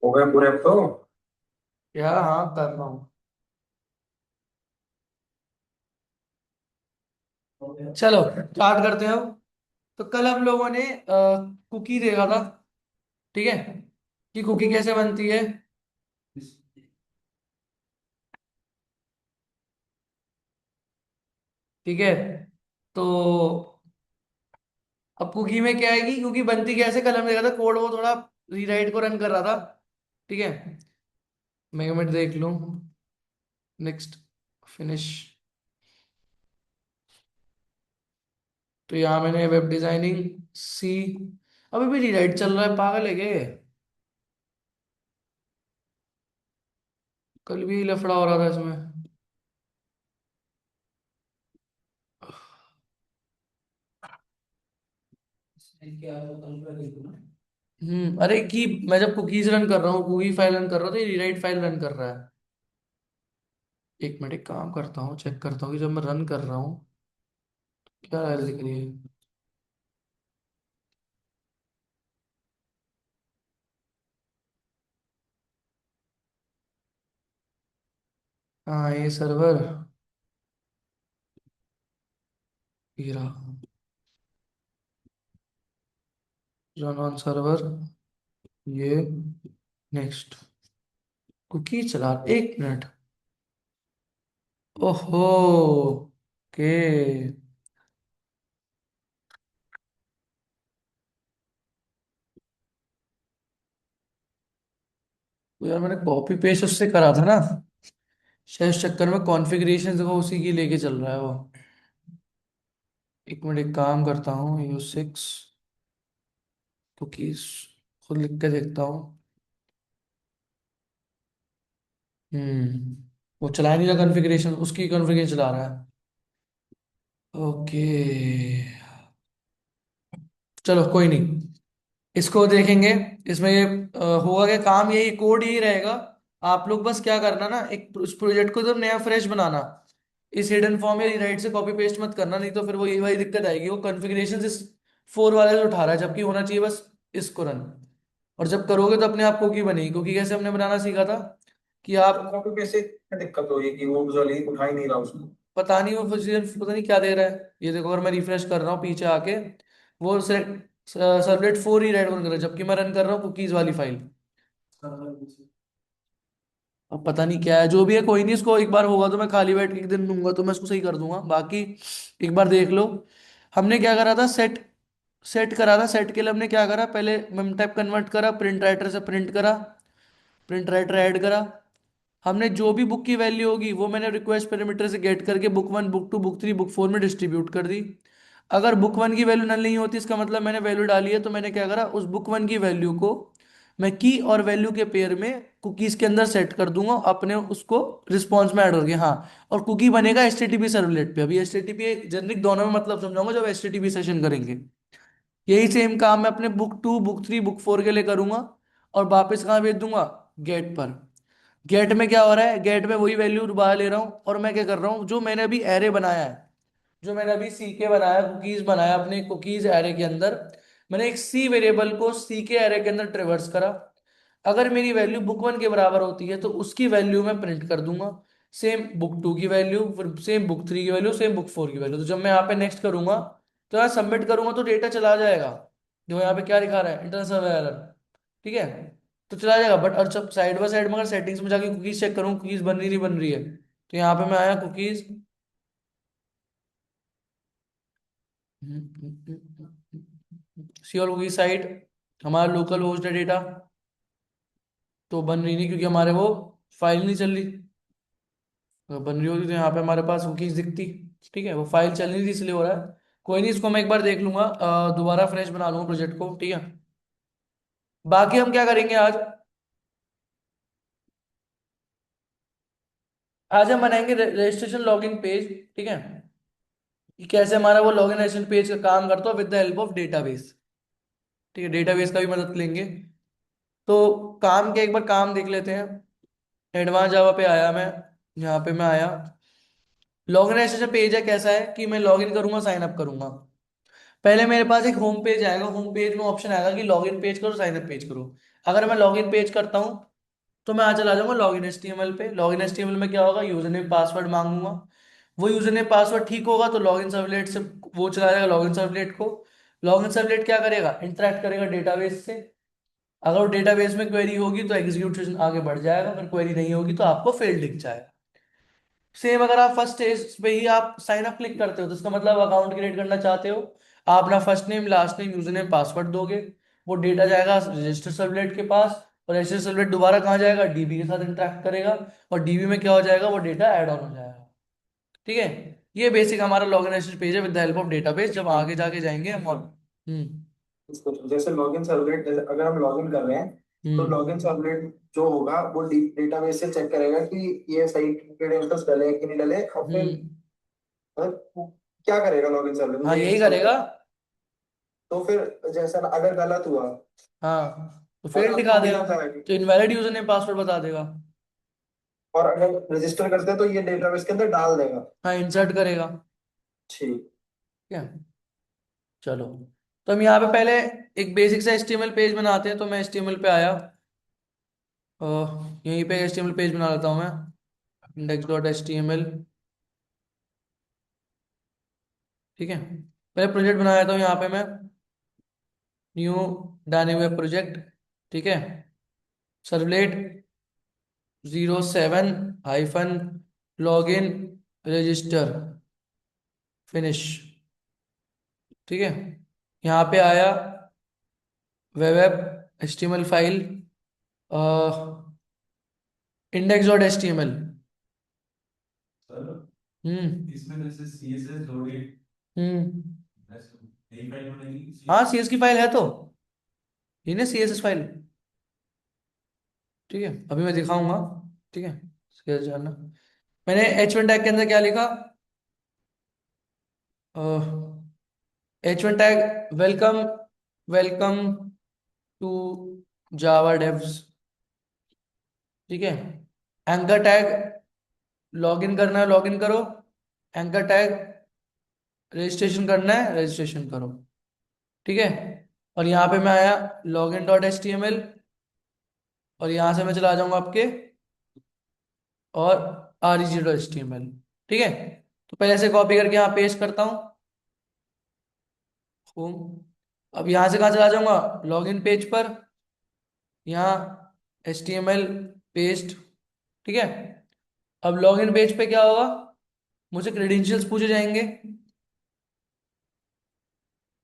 हो गए पूरे अब तो। यार हाँ कर रहा हूँ। चलो स्टार्ट करते हैं अब। तो कल हम लोगों ने कुकी देखा था। ठीक है कि कुकी कैसे बनती है। ठीक है। तो अब कुकी में क्या आएगी, कुकी बनती कैसे, कल हमने देखा था कोड, वो थोड़ा रीराइट को रन कर रहा था। ठीक है, मैं एक मिनट देख लूँ। Next, finish. तो यहाँ मैंने वेब डिजाइनिंग सी, अभी भी रीराइट चल रहा है, पागल है क्या ये? कल भी लफड़ा हो रहा था इसमें। अरे कि मैं जब कुकीज रन कर रहा हूँ, कुकी फाइल रन कर रहा हूँ, तो ये रीराइट फाइल रन कर रहा है। एक मिनट, एक काम करता हूँ, चेक करता हूँ कि जब मैं रन कर रहा हूँ क्या एरर दिख रही है। हाँ ये सर्वर, ये रहा, रन ऑन सर्वर, ये, नेक्स्ट, कुकी चला, एक मिनट। ओहो, के, तो यार मैंने कॉपी पेस्ट उससे करा था ना, शायद इस चक्कर में कॉन्फ़िगरेशन को उसी की लेके चल रहा है वो। एक मिनट, एक काम करता हूँ, U6 कुकीज खुद लिख के देखता हूँ। हम्म, वो चला नहीं रहा कॉन्फ़िगरेशन, उसकी कॉन्फ़िगरेशन चला रहा है। ओके, चलो कोई नहीं, इसको देखेंगे। इसमें ये होगा क्या, काम यही, कोड यही रहेगा। आप लोग बस क्या करना ना, एक उस प्रोजेक्ट को तो नया फ्रेश बनाना, इस हिडन फॉर्म या राइट से कॉपी पेस्ट मत करना, नहीं तो फिर वो यही वाली दिक्कत आएगी, वो कॉन्फ़िगरेशन इस 4 वाले से उठा रहा है, जबकि होना चाहिए बस इसको रन। और जब करोगे तो अपने आप कुकी बनेगी, क्योंकि कैसे हमने बनाना सीखा था कि तो आप, कॉपी कैसे क्या दिक्कत हो रही है कि वो वाली उठा ही नहीं रहा उसको। पता नहीं वो पता नहीं क्या दे रहा है। ये देखो, अगर मैं रिफ्रेश कर रहा हूँ पीछे आके, वो select servlet 4 he right on कर रहा है, जबकि मैं रन कर रहा हूँ कुकीज वाली फाइल। अब पता नहीं क्या है, जो भी है कोई नहीं, इसको एक बार होगा तो मैं खाली बैठ के एक दिन दूंगा तो मैं इसको सही कर दूंगा, बाकी एक बार देख लो। हमने क्या करा था, सेट, सेट करा था। सेट के लिए हमने क्या करा, पहले मेम टाइप कन्वर्ट करा, प्रिंट राइटर से प्रिंट करा, प्रिंट राइटर ऐड करा। हमने जो भी बुक की वैल्यू होगी वो मैंने रिक्वेस्ट पैरामीटर से गेट करके बुक 1, बुक 2, बुक 3, बुक 4 में डिस्ट्रीब्यूट कर दी। अगर बुक 1 की वैल्यू नल नहीं होती, इसका मतलब मैंने वैल्यू डाली है, तो मैंने क्या करा, उस बुक 1 की वैल्यू को मैं की और वैल्यू के पेयर में कुकीज के अंदर सेट कर दूंगा, अपने उसको रिस्पॉन्स में ऐड करके। हाँ, और कुकी बनेगा HTTP सर्वलेट पे। अभी HTTP जेनरिक दोनों में मतलब समझाऊंगा जब HTTP सेशन करेंगे। यही सेम काम मैं अपने बुक 2, बुक 3, बुक 4 के लिए करूंगा, और वापस कहाँ भेज दूंगा, गेट पर। गेट में क्या हो रहा है, गेट में वही वैल्यू दोबारा ले रहा हूँ, और मैं क्या कर रहा हूँ, जो मैंने अभी एरे बनाया है, जो मैंने अभी सी के बनाया, कुकीज बनाया अपने कुकीज एरे के अंदर, मैंने एक सी वेरिएबल को सी के एरे के अंदर ट्रेवर्स करा। अगर मेरी वैल्यू बुक 1 के बराबर होती है तो उसकी वैल्यू मैं प्रिंट कर दूंगा, सेम बुक 2 की वैल्यू, फिर सेम बुक 3 की वैल्यू, सेम बुक 4 की वैल्यू। तो जब मैं यहाँ पे नेक्स्ट करूंगा, तो यहाँ सबमिट करूंगा तो डेटा चला जाएगा। जो यहाँ पे क्या लिखा रहा है, इंटरनल एरर, ठीक है, तो चला जाएगा। बट और जब साइड बाय साइड में अगर सेटिंग्स में जाके कुकीज चेक करूँ, कुकीज बन रही नहीं बन रही है, तो यहाँ पे मैं आया कुकीज, श्योर कुकी साइट, हमारा लोकल होस्ट है डेटा, तो बन रही नहीं क्योंकि हमारे वो फाइल नहीं चल रही। अगर बन रही होती तो यहाँ पे हमारे पास कुकीज दिखती। ठीक है, वो फाइल चल नहीं थी इसलिए हो रहा है। कोई नहीं, इसको मैं एक बार देख लूंगा, दोबारा फ्रेश बना लूंगा प्रोजेक्ट को। ठीक है, बाकी हम क्या करेंगे आज, आज हम बनाएंगे रजिस्ट्रेशन लॉगिन पेज। ठीक है, कि कैसे हमारा वो लॉगिन रजिस्ट्रेशन पेज का काम करता है with the help of database. ठीक है, डेटाबेस का भी मदद लेंगे। तो काम के एक बार काम देख लेते हैं। एडवांस जावा पे आया मैं, यहाँ पे मैं आया, लॉगिन रजिस्ट्रेशन पेज है। कैसा है कि मैं लॉगिन करूंगा, साइन अप करूंगा। पहले मेरे पास एक होम पेज आएगा, होम पेज में ऑप्शन आएगा कि लॉगिन पेज करो, साइन अप पेज करो। अगर मैं लॉगिन पेज करता हूँ तो मैं आज चला जाऊंगा लॉगिन एचटीएमएल पे। लॉगिन एचटीएमएल में क्या होगा, यूजर नेम पासवर्ड मांगूंगा। वो यूजर नेम पासवर्ड ठीक होगा तो लॉगिन सर्वलेट से वो चला जाएगा लॉगिन सर्वलेट को। लॉगिन सर्वलेट क्या करेगा, इंटरेक्ट करेगा डेटाबेस से। अगर वो डेटाबेस में क्वेरी होगी तो एग्जीक्यूशन आगे बढ़ जाएगा, अगर क्वेरी नहीं होगी तो आपको फेल दिख जाएगा। सेम अगर आप फर्स्ट स्टेज पे ही आप साइन अप क्लिक करते हो तो इसका मतलब अकाउंट क्रिएट करना चाहते हो। आप अपना first name last name user name password दोगे, वो डेटा जाएगा रजिस्टर सर्वलेट के पास, और रजिस्टर सर्वलेट दोबारा कहाँ जाएगा, डीबी के साथ इंटरेक्ट करेगा, और डीबी में क्या हो जाएगा, वो डेटा ऐड ऑन हो जाएगा। ठीक है, ये बेसिक हमारा लॉगिन पेज है with the help of database. जब आगे जाके जाएंगे हम और इसको जैसे लॉगिन सर्वलेट, जैसे अगर हम लॉगिन कर रहे हैं तो हम्म लॉगिन सर्वलेट जो होगा वो डेटाबेस से चेक करेगा कि ये सही क्रेडेंशियल्स डले हैं कि नहीं डले, और फिर हम्म वो क्या करेगा लॉगिन सर्वलेट हाँ ये यही समझ। करेगा। तो फिर जैसा ना, अगर गलत हुआ, हाँ तो फेल गलत दिखा थोड़ी देगा, होता है कि, तो इनवैलिड यूजर नेम पासवर्ड बता देगा। और अगर रजिस्टर करते हैं तो ये डेटाबेस के अंदर डाल देगा। हाँ इंसर्ट करेगा। ठीक। ठीक है, चलो। तो हम यहाँ पे पहले एक बेसिक सा एचटीएमएल पेज बनाते हैं। तो मैं एचटीएमएल पे आया, यहीं पे एचटीएमएल पेज बना लेता हूँ मैं, index dot H T M L. ठीक है, पहले प्रोजेक्ट बनाया था यहाँ पे मैं, न्यू डायनेमिक वेब प्रोजेक्ट। ठीक है, सर्वलेट 07 लॉगिन रजिस्टर फिनिश। ठीक है, यहाँ पे आया web app HTML file, index dot H T M L. इसमें जैसे CSS लोडेड, यही फाइल बनेगी। हाँ सीएस की फाइल है तो, ये ना सीएसएस फाइल। ठीक है, अभी मैं दिखाऊंगा। ठीक है, सीएस जानना। मैंने H1 टैग के अंदर क्या लिखा, H1 tag welcome, welcome to Java devs. ठीक है, एंकर टैग लॉगिन करना है लॉगिन करो, एंकर टैग रजिस्ट्रेशन करना है रजिस्ट्रेशन करो। ठीक है, और यहाँ पे मैं आया login dot H T M L, और यहाँ से मैं चला जाऊंगा आपके और REG dot H T M L. ठीक है, तो पहले से कॉपी करके यहाँ पेस्ट करता हूँ होम। अब यहाँ से कहाँ चला जाऊंगा, लॉगिन पेज पर, यहाँ HTML पेस्ट। ठीक है, अब लॉगिन पेज पे क्या होगा, मुझे क्रेडेंशियल्स पूछे जाएंगे।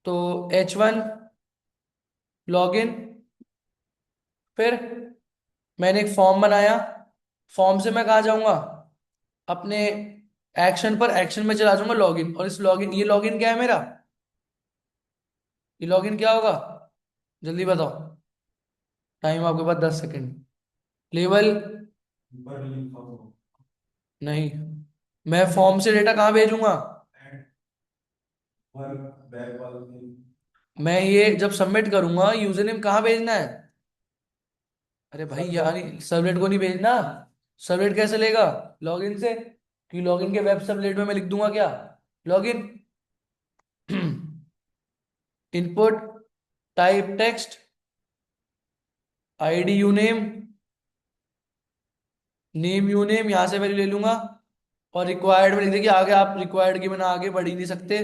तो H1 लॉगिन, फिर मैंने एक फॉर्म बनाया, फॉर्म से मैं कहाँ जाऊंगा, अपने एक्शन पर, एक्शन में चला जाऊंगा लॉगिन। और इस लॉगिन, ये लॉगिन क्या है मेरा, ये लॉगिन क्या होगा, जल्दी बताओ, टाइम आपके पास 10 सेकेंड। लेवल नहीं, मैं फॉर्म से डेटा कहाँ भेजूंगा, मैं ये जब सबमिट करूंगा यूजर नेम कहाँ भेजना है। अरे भाई यार, सर्वलेट को नहीं भेजना, सर्वलेट कैसे लेगा, लॉगिन से, कि लॉगिन के वेब सर्वलेट में मैं लिख दूंगा क्या, login input type text ID you name, name U name, यहां से वैल्यू ले लूंगा, और रिक्वायर्ड में लिख देखिए, आगे आप रिक्वायर्ड के बिना आगे बढ़ ही नहीं सकते।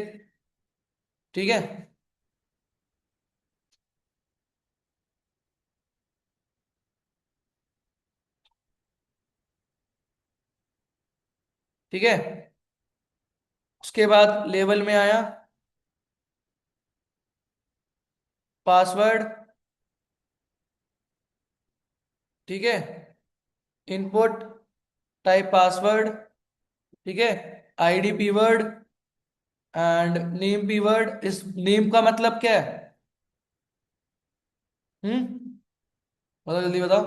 ठीक है, ठीक है, उसके बाद लेवल में आया, पासवर्ड। ठीक है, इनपुट टाइप पासवर्ड। ठीक है, ID keyword and name keyword. इस नेम का मतलब क्या है, बताओ जल्दी बताओ,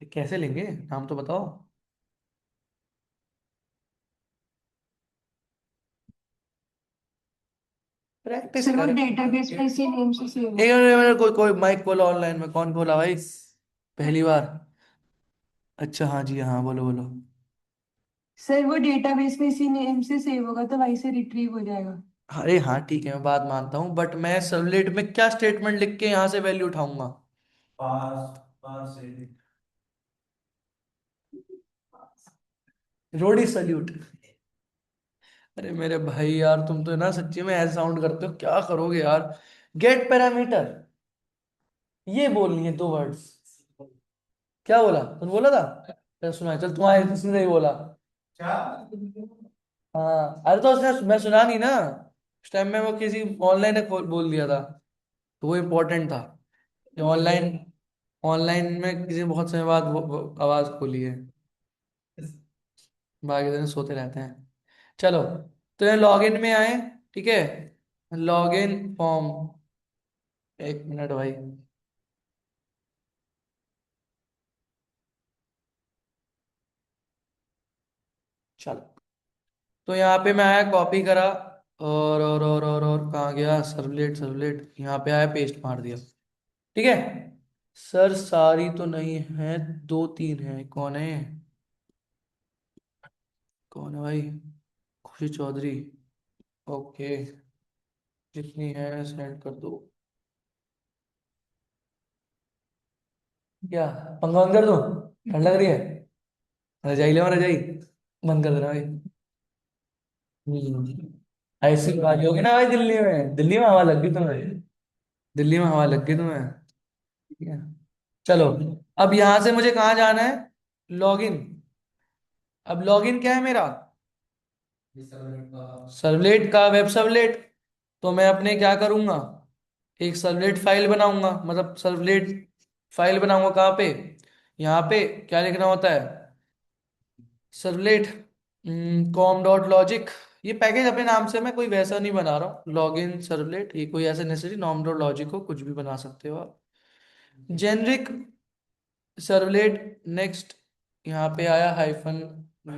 ये कैसे लेंगे, नाम तो बताओ, प्रैक्टिस सर वो कर। डेटाबेस में इसी नेम से सेव एक होगा। मिनट, कोई कोई माइक खोला ऑनलाइन में, कौन खोला भाई, पहली बार। अच्छा हाँ जी, हाँ बोलो बोलो। सर वो डेटाबेस में इसी नेम से सेव होगा तो वहीं से रिट्रीव हो जाएगा। अरे हाँ ठीक है, मैं बात मानता हूँ, बट मैं सर्वलेट में क्या स्टेटमेंट लिख के यहाँ से वैल्यू उठाऊंगा? पास पास से। रोडी सल्यूट। अरे मेरे भाई यार, तुम तो ना सच्ची में ऐसे साउंड करते हो, क्या करोगे यार? गेट पैरामीटर, ये बोलनी है 2 वर्ड्स। क्या बोला, तुम बोला था? मैं सुना, चल तुम्हारे किसी ने नहीं बोला। क्या? हाँ, अरे तो उसने, मैं सुना नहीं ना उस टाइम में, वो किसी ऑनलाइन ने बोल दिया था, तो वो इम्पोर्टेंट था। ऑनलाइन, ऑनलाइन में किसी ने बहुत समय बाद वो आवाज खोली है, बाकी दिन सोते रहते हैं। चलो, तो ये लॉगिन में आए, ठीक है, लॉगिन फॉर्म। एक मिनट भाई। चलो, तो यहाँ पे मैं आया, कॉपी करा, और कहाँ गया? सर्वलेट, सर्वलेट यहाँ पे आया, पेस्ट मार दिया। ठीक है सर, सारी तो नहीं है, 2 3 है। कौन है? कौन है भाई? खुशी चौधरी। ओके, जितनी है सेंड कर दो। क्या पंगा बंद कर दो? ठंड लग रही है? रजाई ले, रजाई बंद कर देना भाई। ऐसी बात होगी ना भाई, दिल्ली में, दिल्ली में हवा लग गई तुम्हें, दिल्ली में हवा लग गई तुम्हें। ठीक है, चलो, अब यहां से मुझे कहाँ जाना है? लॉगिन। अब लॉगिन क्या है मेरा? सर्वलेट का, वेब सर्वलेट। तो मैं अपने क्या करूंगा, एक सर्वलेट फाइल बनाऊंगा, मतलब सर्वलेट फाइल बनाऊंगा कहाँ पे? यहाँ पे क्या लिखना होता है? Servlet com dot logic. ये पैकेज अपने नाम से मैं कोई वैसा नहीं बना रहा हूँ, लॉगिन सर्वलेट, ये कोई ऐसा नेसेसरी नॉम डॉट लॉजिक हो, कुछ भी बना सकते हो आप। जेनरिक सर्वलेट, नेक्स्ट, यहाँ पे आया हाइफन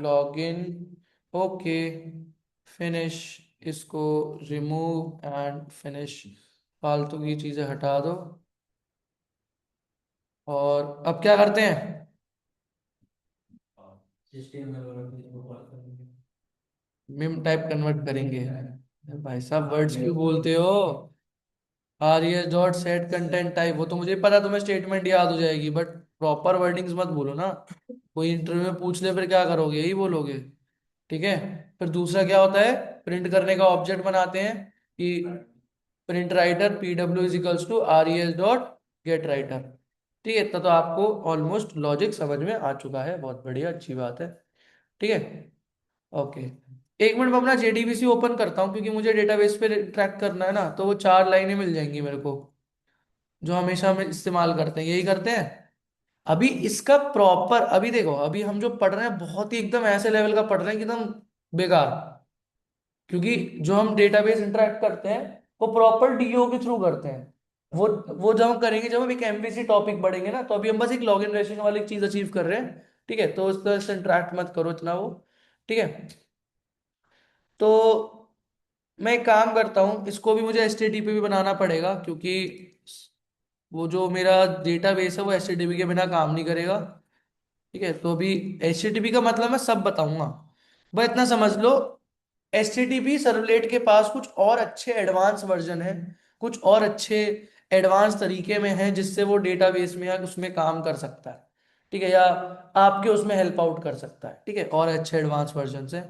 लॉगिन। ओके, फिनिश, इसको रिमूव एंड फिनिश, फालतू की चीजें हटा दो। और अब क्या करते हैं? मिम टाइप कन्वर्ट करेंगे। भाई साहब, वर्ड्स क्यों बोलते हो? R S dot set content type, वो तो मुझे पता, तुम्हें स्टेटमेंट याद हो जाएगी, बट प्रॉपर वर्डिंग्स मत बोलो ना। कोई इंटरव्यू में पूछ ले फिर क्या करोगे, यही बोलोगे? ठीक है। फिर दूसरा क्या होता है? प्रिंट करने का ऑब्जेक्ट बनाते हैं कि print writer P W is equals to R E S dot get writer. ठीक है, इतना तो आपको ऑलमोस्ट लॉजिक समझ में आ चुका है, बहुत बढ़िया, अच्छी बात है। ठीक है, ओके। एक मिनट में अपना जेडीबीसी ओपन करता हूँ, क्योंकि मुझे डेटाबेस पे ट्रैक करना है ना, तो वो 4 लाइनें मिल जाएंगी मेरे को, जो हमेशा हम इस्तेमाल करते हैं, यही करते हैं। अभी इसका प्रॉपर, अभी देखो, अभी हम जो पढ़ रहे हैं बहुत ही एकदम ऐसे लेवल का पढ़ रहे हैं कि एकदम बेकार, क्योंकि जो हम डेटाबेस इंटरेक्ट करते हैं वो प्रॉपर डीओ के थ्रू करते हैं। वो जब हम करेंगे, जब हम एक एमवीसी टॉपिक पढ़ेंगे ना, तो अभी हम बस एक लॉगिन रजिस्ट्रेशन वाली चीज अचीव कर रहे हैं। ठीक है, तो इससे इंटरेक्ट मत करो इतना वो। ठीक है, तो मैं एक काम करता हूँ, इसको भी मुझे एचटीटीपी भी बनाना पड़ेगा, क्योंकि वो जो मेरा डेटाबेस है वो एचटीटीपी के बिना काम नहीं करेगा। ठीक है, तो अभी एचटीटीपी का मतलब मैं सब बताऊंगा, बस इतना समझ लो। एचटीटीपी सर्वलेट के पास कुछ और अच्छे एडवांस वर्जन है, कुछ और अच्छे एडवांस तरीके में है, जिससे वो डेटाबेस में या उसमें काम कर सकता है। ठीक है, या आपके उसमें हेल्प आउट कर सकता है। ठीक है, और अच्छे एडवांस वर्जन है।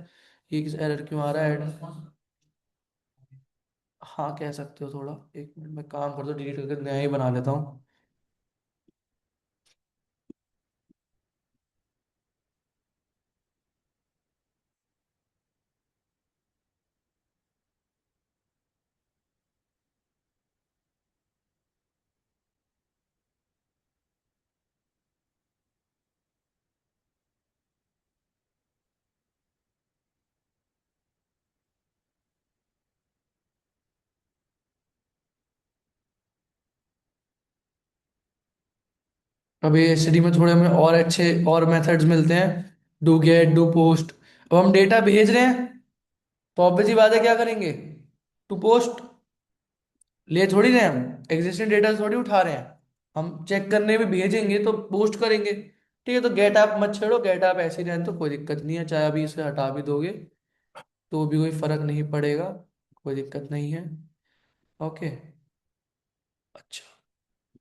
ये एरर क्यों आ रहा है? हाँ कह सकते हो, थोड़ा, एक मिनट में काम कर दो, डिलीट करके नया ही बना लेता हूँ। अभी एसटीडी में थोड़े हमें और अच्छे और मेथड्स मिलते हैं, डू गेट, डू पोस्ट। अब हम डेटा भेज रहे हैं, तो ऑब्वियस सी बात है, क्या करेंगे? To post. ले थोड़ी रहे हैं हम, एग्जिस्टिंग डेटा थोड़ी उठा रहे हैं, हम चेक करने में भेजेंगे तो पोस्ट करेंगे। ठीक है, तो गेट आप मत छेड़ो, गेट आप ऐसे ही रहने तो कोई दिक्कत नहीं है, चाहे अभी इसे हटा भी दोगे तो भी कोई फर्क नहीं पड़ेगा। कोई दिक्कत नहीं है। ओके, अच्छा,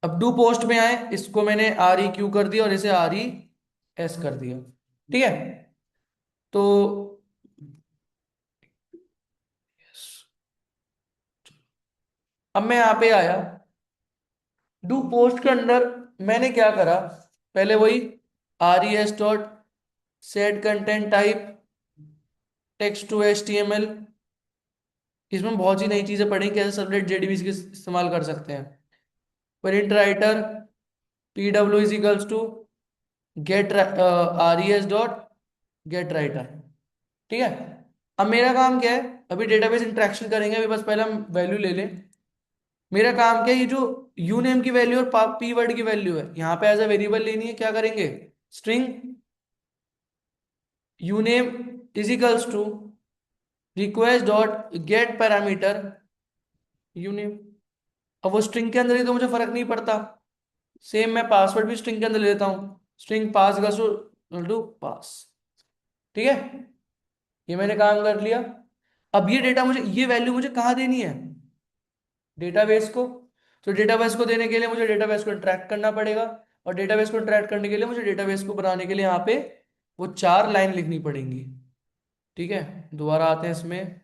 अब डू पोस्ट में आए, इसको मैंने आर ई क्यू कर दिया और इसे आर ई एस कर दिया। ठीक है, तो अब मैं यहाँ पे आया, डू पोस्ट के अंदर मैंने क्या करा, पहले वही R E S dot set content type text to H T M L. इसमें बहुत सी नई चीजें पढ़ी, कैसे सर्वलेट जेडीबीसी के इस्तेमाल कर सकते हैं। Print writer P W is equals to get R E S dot get writer. ठीक है, अब मेरा काम क्या है, अभी डेटाबेस इंटरेक्शन करेंगे, अभी बस पहले हम वैल्यू ले लें। मेरा काम क्या है, ये जो यू नेम की वैल्यू और पी वर्ड की वैल्यू है, यहाँ पे एज अ वेरिएबल लेनी है। क्या करेंगे, string U name is equals to request dot get parameter U name. अब वो स्ट्रिंग के अंदर ही तो मुझे फर्क नहीं पड़ता। सेम मैं पासवर्ड भी स्ट्रिंग के अंदर ले लेता हूँ, स्ट्रिंग पास टू पास। ठीक है, ये मैंने काम कर लिया। अब ये डेटा मुझे, ये वैल्यू मुझे कहाँ देनी है, डेटाबेस को। तो डेटाबेस को देने के लिए मुझे डेटाबेस को इंटरैक्ट करना पड़ेगा, और डेटाबेस को इंटरैक्ट करने के लिए मुझे डेटाबेस को बनाने के लिए यहाँ पे वो 4 लाइन लिखनी पड़ेंगी। ठीक है, दोबारा आते हैं इसमें,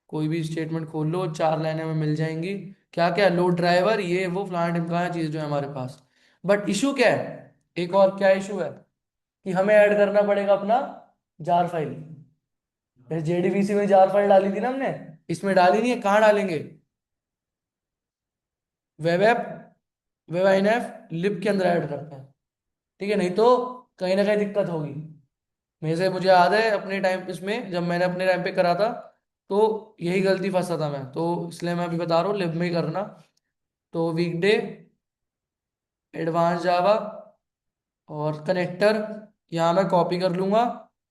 कोई भी स्टेटमेंट खोल लो, 4 लाइनें हमें मिल जाएंगी। क्या क्या, लोड ड्राइवर, ये वो फलाना ढिमकाना चीज जो है हमारे पास। बट इशू क्या है, एक और क्या इशू है, कि हमें ऐड करना पड़ेगा अपना जार फाइल। जेडीबीसी में जार फाइल डाली थी ना हमने, इसमें डाली नहीं है, कहाँ डालेंगे, वेब ऐप वेब आईएनएफ लिब के अंदर ऐड करते हैं। ठीक है, नहीं तो कहीं ना कहीं दिक्कत होगी। मेरे से मुझे याद है अपने टाइम इसमें, जब मैंने अपने टाइम पे करा था, तो यही गलती फंसा था मैं, तो इसलिए मैं अभी बता रहा हूँ लिब में ही करना। तो वीकडे, एडवांस जावा और कनेक्टर, यहाँ मैं कॉपी कर लूंगा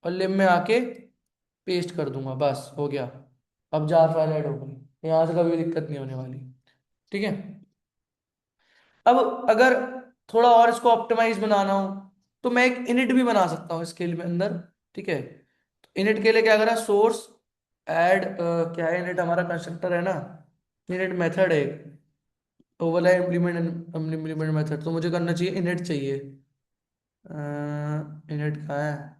और लिब में आके पेस्ट कर दूंगा, बस हो गया। अब जार फाइल ऐड हो गई, यहाँ से कभी दिक्कत नहीं होने वाली। ठीक है, अब अगर थोड़ा और इसको ऑप्टिमाइज बनाना हो, तो मैं एक इनिट भी बना सकता हूँ स्केल में अंदर। ठीक है, इनिट के लिए क्या करा, सोर्स ऐड क्या है, इनिट हमारा कंस्ट्रक्टर है ना, इनिट मेथड है, ओवरलाइन इम्प्लीमेंट मेथड, तो मुझे करना चाहिए इनिट चाहिए। इनिट कहाँ है,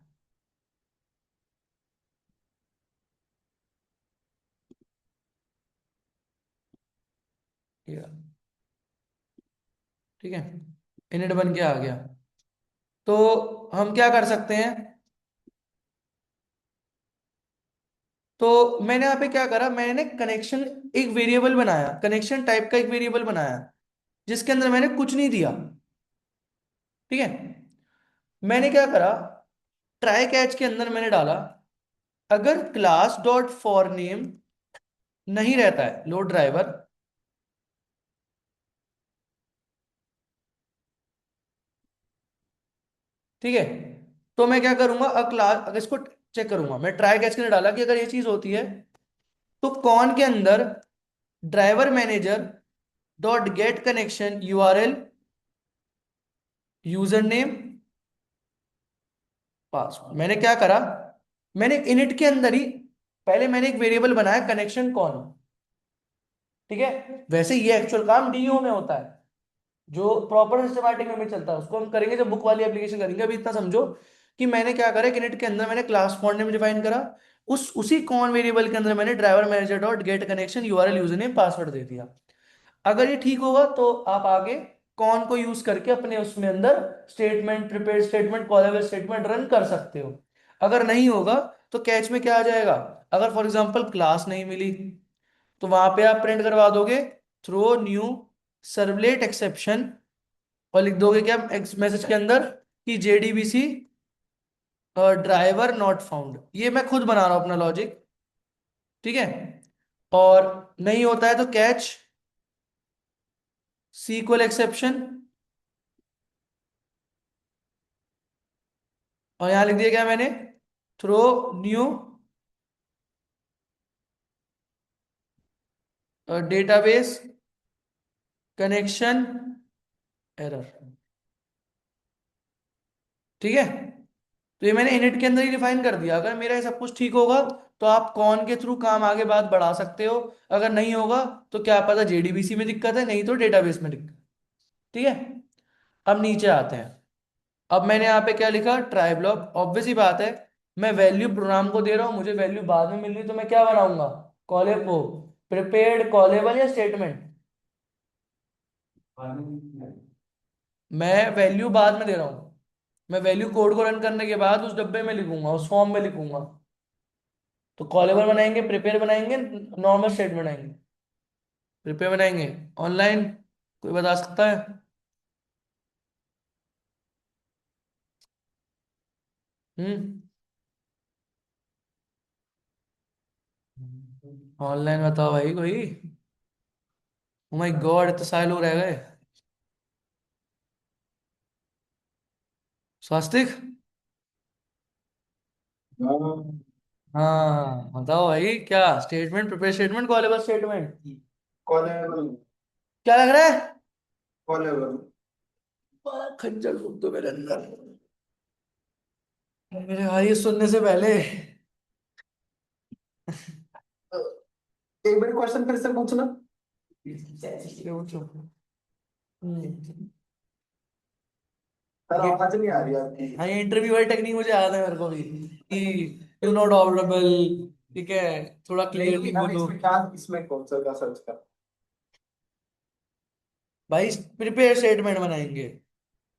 ये रहा। ठीक है, इनिट बन के आ गया। तो हम क्या कर सकते हैं, तो मैंने यहाँ पे क्या करा, मैंने कनेक्शन एक वेरिएबल बनाया, कनेक्शन टाइप का एक वेरिएबल बनाया, जिसके अंदर मैंने कुछ नहीं दिया। ठीक है, मैंने क्या करा, ट्राई कैच के अंदर मैंने डाला, अगर क्लास डॉट फॉर नेम नहीं रहता है लोड ड्राइवर, ठीक है, तो मैं क्या करूंगा, अगर क्लास, अगर इसको चेक करूंगा, मैं ट्राई कैच के अंदर डाला कि अगर ये चीज होती है, तो कौन के अंदर driver manager dot get connection URL user name password. मैंने क्या करा, मैंने इनिट के अंदर ही पहले मैंने एक वेरिएबल बनाया कनेक्शन कौन। ठीक है, वैसे ये एक्चुअल काम डीओ में होता है, जो प्रॉपर सिस्टमैटिक में चलता है, उसको हम करेंगे जब बुक वाली एप्लीकेशन करेंगे। अभी इतना समझो कि मैंने क्या करा, इनिट के अंदर मैंने क्लास फॉन्ट नेम डिफाइन करा, उसी कॉन वेरिएबल के अंदर मैंने driver manager dot get connection URL user name password दे दिया। अगर ये ठीक होगा तो आप आगे कॉन को यूज करके अपने उसमें अंदर statement, prepare statement, callable statement run कर सकते हो। अगर नहीं होगा तो कैच में क्या आ जाएगा, अगर फॉर एग्जांपल क्लास नहीं मिली, तो वहां पे आप प्रिंट करवा दोगे थ्रो न्यू सर्वलेट एक्सेप्शन, और लिख दोगे क्या मैसेज के अंदर कि जेडीबीसी ड्राइवर नॉट फाउंड। ये मैं खुद बना रहा हूं अपना लॉजिक। ठीक है, और नहीं होता है तो कैच सीक्वल एक्सेप्शन, और यहां लिख दिया क्या मैंने, throw new database connection error. ठीक है, तो ये मैंने इनिट के अंदर ही डिफाइन कर दिया। अगर मेरा ये सब कुछ ठीक होगा तो आप कौन के थ्रू काम आगे बात बढ़ा सकते हो, अगर नहीं होगा तो क्या पता जेडीबीसी में दिक्कत है, नहीं तो डेटाबेस में दिक्कत। ठीक है, अब नीचे आते हैं। अब मैंने यहाँ पे क्या लिखा, ट्राई ब्लॉक। ऑब्वियस ही बात है, मैं वैल्यू प्रोग्राम को दे रहा हूँ, मुझे वैल्यू बाद में मिल रही, तो मैं क्या बनाऊंगा, कॉले को प्रिपेयर्ड कॉलेबल या स्टेटमेंट। मैं वैल्यू बाद में दे रहा हूँ, मैं वैल्यू कोड को रन करने के बाद उस डब्बे में लिखूंगा, उस फॉर्म में लिखूंगा। तो कॉलेबल बनाएंगे, प्रिपेयर बनाएंगे, नॉर्मल स्टेट बनाएंगे। प्रिपेयर बनाएंगे ऑनलाइन, कोई बता सकता है? हम्म, ऑनलाइन बताओ भाई कोई। ओ माय गॉड, इतने सारे लोग रह गए। स्वास्तिक। हाँ, हाँ बताओ भाई, क्या statement, prepare statement, callable statement? Callable. क्या लग रहा है? कॉलेबल। बड़ा खंजर घूम तो मेरे अंदर, मेरे भाई ये सुनने से पहले। एक बार क्वेश्चन फिर से पूछना। ये पूछो। हम्म, सर ये आवाज नहीं आ रही आपकी। हाँ, ये इंटरव्यू वाली टेक्निक मुझे याद है मेरे को भी, कि यू नॉट ऑडिबल। ठीक है, थोड़ा क्लियरली नहीं, अब बोलो। इसमें क्या, इसमें कौन सा का सर्च कर। भाई प्रिपेयर स्टेटमेंट बनाएंगे।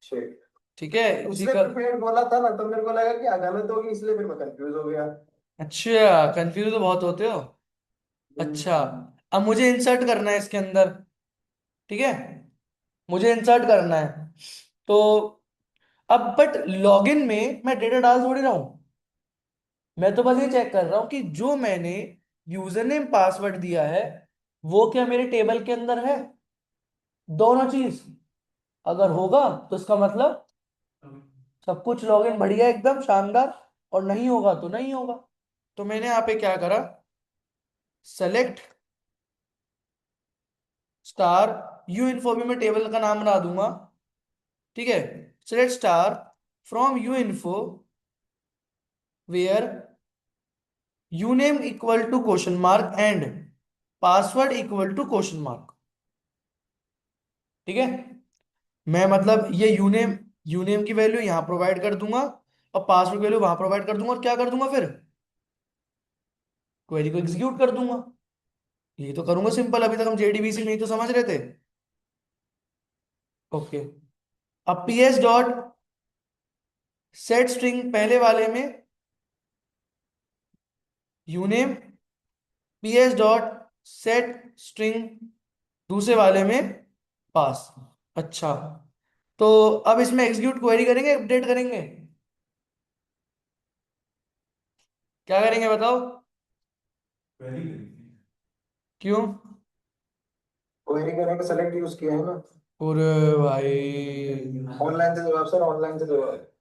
शेट, ठीक है, उसी उसने का। प्रिपेयर्ड बोला था ना, तो मेरे को लगा कि गलत होगी, इसलिए फिर मैं कंफ्यूज हो गया। अच्छा, कंफ्यूज तो बहुत होते हो। अच्छा, अब मुझे इंसर्ट करना है इसके अंदर। ठीक है, मुझे इंसर्ट करना है। तो अब बट लॉगिन में मैं डेटा डाल थोड़ी रहा हूं, मैं तो बस ये चेक कर रहा हूं कि जो मैंने यूजर नेम पासवर्ड दिया है वो क्या मेरे टेबल के अंदर है, दोनों चीज। अगर होगा तो इसका मतलब सब कुछ लॉगिन बढ़िया एकदम शानदार, और नहीं होगा तो नहीं होगा। तो मैंने यहाँ पे क्या करा, सेलेक्ट स्टार यू इन्फो, भी मैं टेबल का नाम बना दूंगा। ठीक है, select star from U info where U name equal to question mark and password equal to question mark. ठीक है, मैं मतलब ये यूनेम की वैल्यू यहां प्रोवाइड कर दूंगा, और पासवर्ड वैल्यू वहां प्रोवाइड कर दूंगा, और क्या कर दूंगा फिर, क्वेरी को एग्जीक्यूट कर दूंगा। ये तो करूंगा सिंपल, अभी तक हम जेडीबीसी नहीं तो समझ रहे थे। ओके, अब पीएस डॉट सेट स्ट्रिंग पहले वाले में यूनेम, पीएस डॉट सेट स्ट्रिंग दूसरे वाले में पास। अच्छा, तो अब इसमें एग्जीक्यूट क्वेरी करेंगे, अपडेट करेंगे, क्या करेंगे बताओ? क्यों? क्वेरी करने का सेलेक्ट यूज किया है ना। और भाई, ऑनलाइन से जवाब सर, ऑनलाइन से जवाब।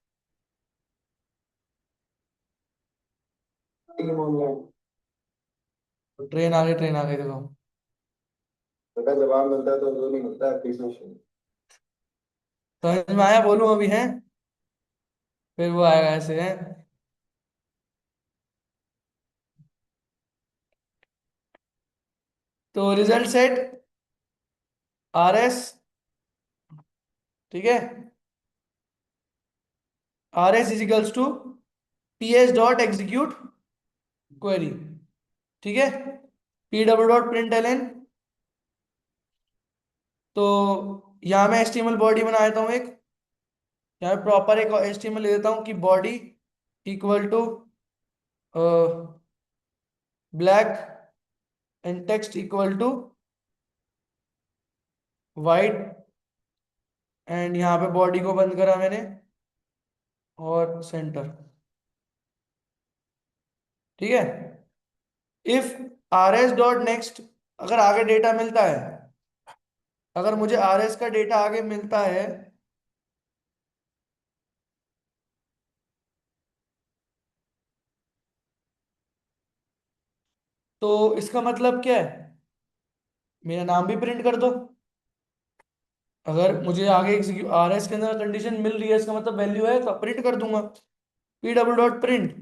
Team online. ट्रेन आ गई, ट्रेन आ गई, देखो। बेटा जवाब मिलता है तो जो नहीं मिलता है एप्रिसिएशन। समझ में आया, बोलूं अभी है, फिर वो आएगा ऐसे है। तो रिजल्ट सेट आर एस। ठीक है, R S is equals to P S dot execute query. ठीक है, P W dot print L N. तो यहाँ मैं एचटीएमएल बॉडी बना देता हूँ एक, यहाँ प्रॉपर एक एचटीएमएल ले देता हूँ कि body equal to black and text equal to white, and यहाँ पे बॉडी को बंद करा मैंने, और सेंटर। ठीक है, if R S dot next, अगर आगे डेटा मिलता है, अगर मुझे आर एस का डेटा आगे मिलता है, तो इसका मतलब क्या है, मेरा नाम भी प्रिंट कर दो। अगर मुझे आगे आर एस के अंदर कंडीशन मिल रही है, इसका मतलब वैल्यू है, तो प्रिंट कर दूंगा। पी डब्ल्यू डॉट प्रिंट,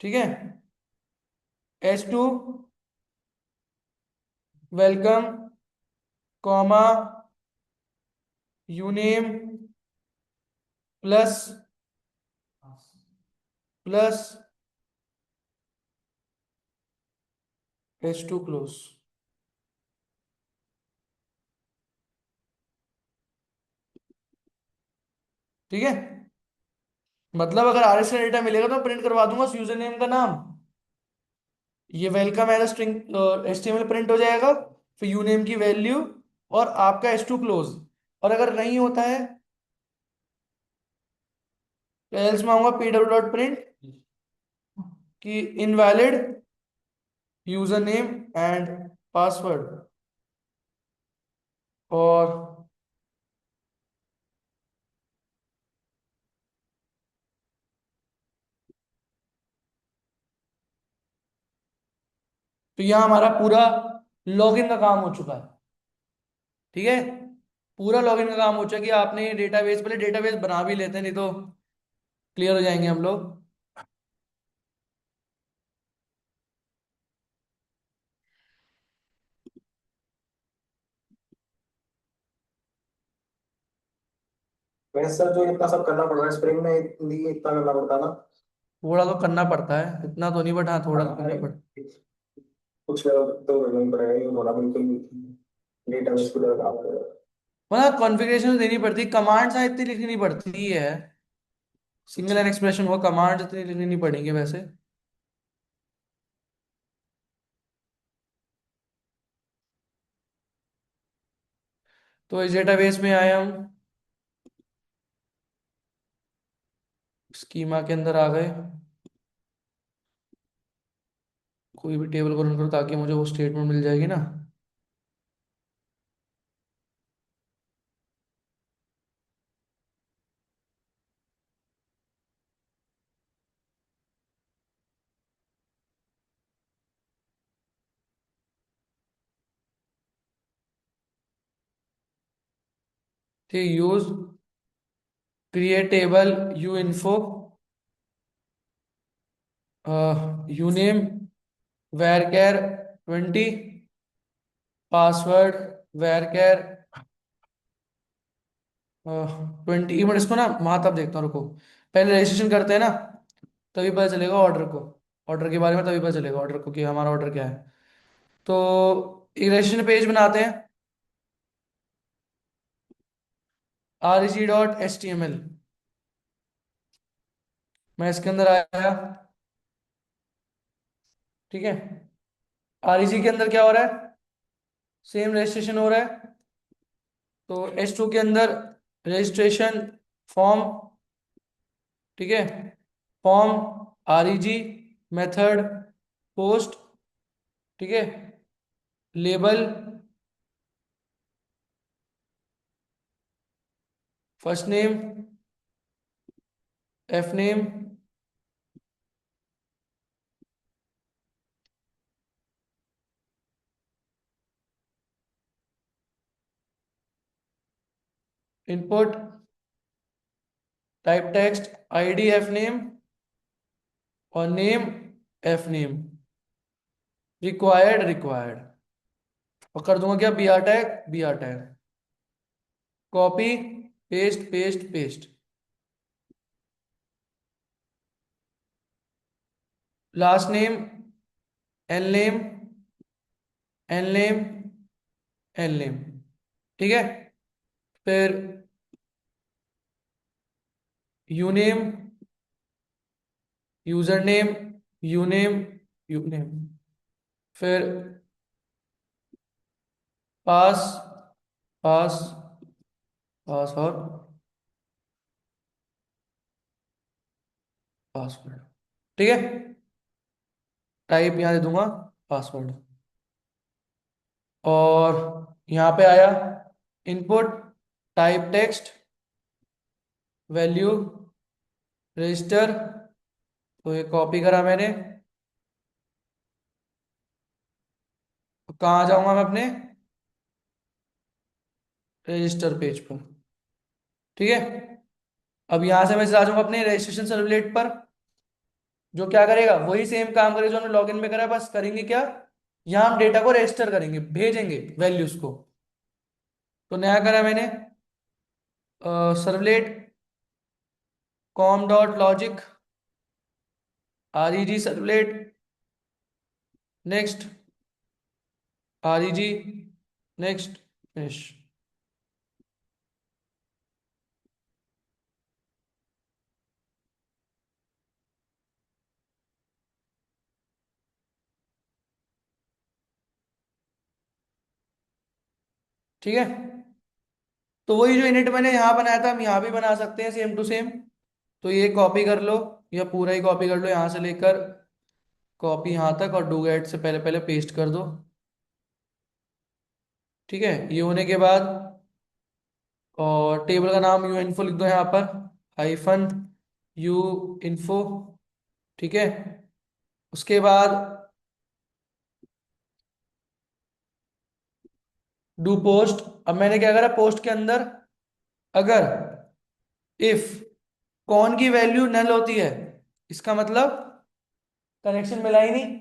ठीक है, S2 welcome comma uname plus plus S2 close. ठीक है, मतलब अगर RS का डेटा मिलेगा तो प्रिंट करवा दूंगा उस यूजर नेम का नाम, ये welcome as string HTML print हो जाएगा, फिर यूनेम की वैल्यू और आपका S2 क्लोज। और अगर नहीं होता है तो एल्स में आऊंगा pw डॉट प्रिंट कि invalid user name and password, और तो यहां हमारा पूरा लॉगिन का काम हो चुका है। ठीक है, पूरा लॉगिन का काम हो चुका है कि आपने डेटाबेस, पहले डेटाबेस बना भी लेते हैं, नहीं तो क्लियर हो जाएंगे हम लोग। वैसे सर जो इतना सब करना पड़ रहा है स्प्रिंग में, इतना करना पड़ता ना। थोड़ा तो करना पड़ता है, इतना तो नहीं, बट हाँ थोड़ा तो करना अरे पड़ता कुछ तो करना ही पड़ेगा, ये थोड़ा बिल्कुल डेटाबेस की तरह काम करेगा। है। मतलब कॉन्फ़िगरेशन देनी पड़ती, कमांड्स इतनी लिखनी पड़ती है, सिंगल एंड एक्सप्रेशन हो, कमांड इतनी लिखनी नहीं पड़ेंगे वैसे। तो इस डेटाबेस में आए हम, स्कीमा के अंदर आ गए, कोई भी टेबल को रन करो ताकि मुझे वो स्टेटमेंट मिल जाएगी ना। ठीक, use create table u info uname varchar 20 password varchar 20। एक मिनट, इसको ना वहां तब देखता हूँ, रुको, पहले रजिस्ट्रेशन करते हैं ना, तभी पता चलेगा ऑर्डर को, ऑर्डर के बारे में तभी पता चलेगा ऑर्डर को कि हमारा ऑर्डर क्या है। तो एक रजिस्ट्रेशन पेज बनाते हैं, reg.html। मैं इसके अंदर आया, ठीक है, REG के अंदर क्या हो रहा है, सेम रजिस्ट्रेशन हो रहा है। तो H2 के अंदर रजिस्ट्रेशन फॉर्म, ठीक है, फॉर्म REG मेथड पोस्ट, ठीक है, label first name F name, input type text ID F name और नेम एफ नेम, रिक्वायर्ड और कर दूंगा क्या, B R tag, copy paste paste paste, last name L name L name L name, ठीक है, फिर यूनेम यूजर नेम यूनेम यूनेम, फिर पास पास पास और पासवर्ड, ठीक है, टाइप यहां दे दूंगा पासवर्ड, और यहाँ पे आया input type text value register, तो ये कॉपी करा मैंने, तो कहाँ जाऊंगा मैं, अपने रजिस्टर पेज पर, ठीक है। अब यहां से मैं आ जाऊंगा अपने रजिस्ट्रेशन सर्वलेट पर, जो क्या करेगा, वही सेम काम करेगा जो हमने लॉगिन में करा है, बस करेंगे क्या, यहाँ हम डेटा को रजिस्टर करेंगे, भेजेंगे वैल्यूज को। तो नया करा मैंने servlet com dot logic REG servlet, next REG, next, finish. ठीक है, तो वही जो इनिट मैंने यहाँ बनाया था हम यहाँ भी बना सकते हैं सेम टू सेम। तो ये कॉपी कर लो, या पूरा ही कॉपी कर लो यहाँ से लेकर कॉपी यहाँ तक, और डू गेट से पहले पहले पेस्ट कर दो। ठीक है, ये होने के बाद और टेबल का नाम यू इन्फो लिख दो यहाँ पर, हाइफन यू इन्फो। ठीक है, उसके बाद डू पोस्ट। अब मैंने क्या करा, पोस्ट के अंदर अगर इफ कौन की वैल्यू नल होती है, इसका मतलब कनेक्शन मिला ही नहीं।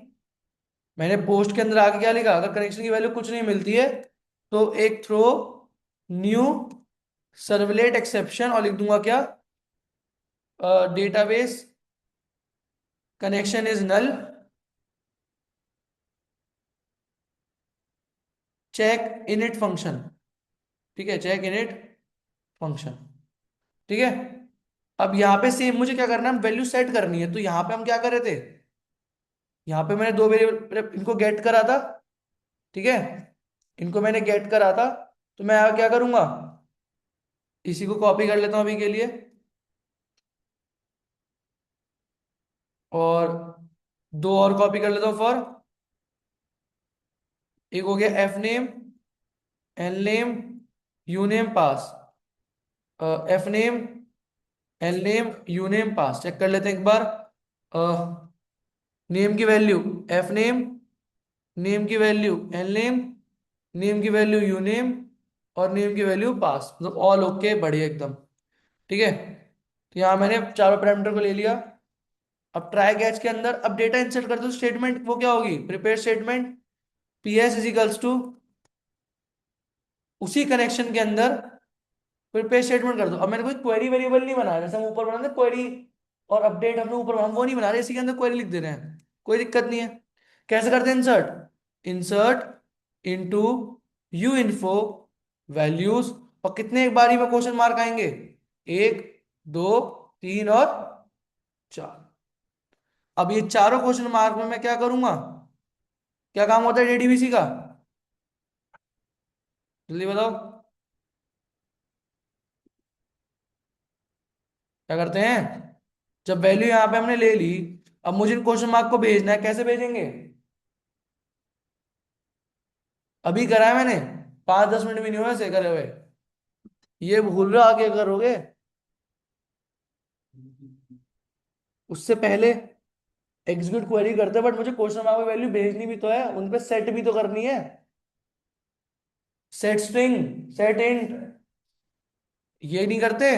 मैंने पोस्ट के अंदर आगे क्या लिखा, अगर कनेक्शन की वैल्यू कुछ नहीं मिलती है तो एक थ्रो न्यू सर्वलेट एक्सेप्शन, और लिख दूंगा क्या, database connection is null, check init function. ठीक है, चेक इनिट फंक्शन। ठीक है, अब यहाँ पे सेम मुझे क्या करना है, वैल्यू सेट करनी है। तो यहाँ पे हम क्या कर रहे थे, यहाँ पे मैंने दो वेरिएबल इनको गेट करा था। ठीक है, इनको मैंने गेट करा था, तो मैं यहाँ क्या करूंगा, इसी को कॉपी कर लेता हूँ अभी के लिए, और दो और कॉपी कर लेता हूँ फॉर, एक हो गया F name, L name, U name pass, F name, L name, U name pass. चेक कर लेते हैं एक बार, नेम की वैल्यू एफ नेम, नेम की वैल्यू एल नेम, नेम की वैल्यू यू नेम, और नेम की वैल्यू पास, मतलब ऑल ओके, बढ़िया एकदम। ठीक है, तो यहाँ मैंने चारों पैरामीटर को ले लिया। अब ट्राई कैच के अंदर अब डेटा इंसर्ट कर दो, स्टेटमेंट वो क्या होगी, prepare statement, PS is equals to, उसी कनेक्शन के अंदर प्रिपेयर स्टेटमेंट कर दो। अब मैंने कोई क्वेरी वेरिएबल नहीं बनाया, जैसे हम ऊपर बनाते क्वेरी और अपडेट, हमने ऊपर हम वो नहीं बना रहे, इसी के अंदर क्वेरी लिख दे रहे हैं, कोई दिक्कत नहीं है। कैसे करते हैं insert, insert into you info values, और कितने एक बारी में क्वेश्चन मार्क आएंगे, एक, दो, तीन और चार। अब ये चारों क्वेश्चन मार्क में मैं क्या करूंगा, क्या काम होता है JDBC का, जल्दी बताओ क्या करते हैं। जब वैल्यू यहाँ पे हमने ले ली, अब मुझे इन क्वेश्चन मार्क को भेजना है, कैसे भेजेंगे, अभी करा है मैंने, 5-10 मिनट भी नहीं हुए ऐसे करे हुए, ये भूल रहे हो आगे करोगे, उससे पहले एग्जीक्यूट क्वेरी करते, बट मुझे क्वेश्चन मार्क में वैल्यू भेजनी भी तो है, उन पे सेट भी तो करनी है, सेट स्ट्रिंग, सेट इंट, ये नहीं करते,